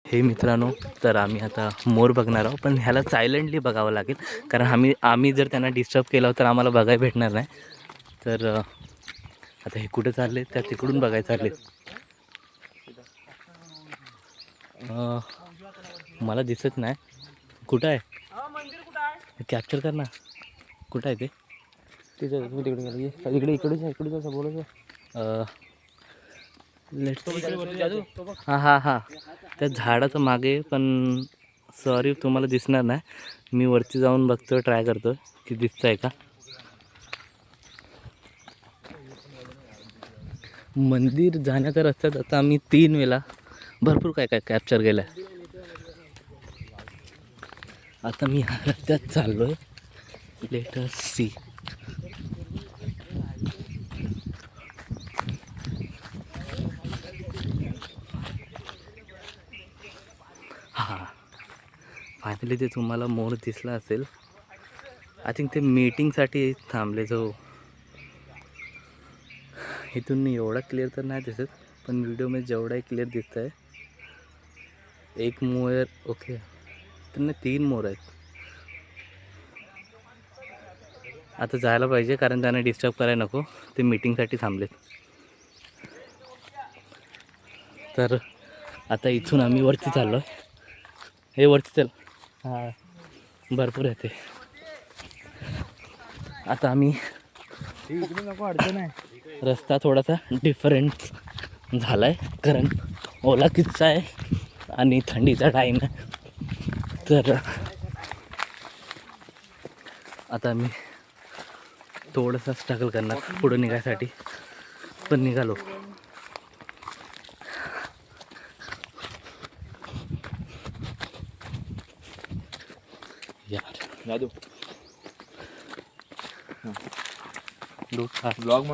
हे मित्रांनो, तर आम्ही आता मोर बघणार आहोत, पण ह्याला सायलेंटली बघावं लागेल, कारण आम्ही जर त्यांना डिस्टर्ब केलं तर आम्हाला बघायला भेटणार नाही. तर आता हे कुठे चालले, त्या तिकडून बघायला चालले. मला दिसत नाही कुठं आहे. कॅप्चर कर ना, कुठं आहे ते. तिकडे इकडेच बोलायचं. हां हां हां, त्या झाडाचं मागे. पण सॉरी, तुम्हाला दिसणार नाही. मी वरती जाऊन बघतो, ट्राय करतो की दिसतं आहे का. मंदिर जाण्याच्या रस्त्यात आता आम्ही 3 वेळा भरपूर काय काय कॅप्चर केलं आहे. आता मी ह्या रस्त्यात चाललो आहे. Let us see. हां, फायनली ते तुम्हाला मोर दिसला असेल. आय थिंक ते मीटिंगसाठी थांबले. जो इथून एवढा क्लिअर तर नाही दिसत, पण व्हिडिओमध्ये जेवढाही क्लिअर दिसत आहे. एक मोर, ओके, त्यांना 3 मोर आहेत. आता जायला पाहिजे, कारण त्यांना डिस्टर्ब करायला नको. ते मीटिंगसाठी थांबलेत. तर आता इथून आम्ही वरती चाललो आहे. हे वरती चल. हां, भरपूर येते. आता आम्ही रस्ता थोडासा डिफरंट झाला आहे, कारण ओला किस्सा आहे आणि थंडीचा टाईम आहे. तर आता आम्ही थोडंसं स्ट्रगल करणार पुढं निघायसाठी, पण निघालो. यार, ब्लॉग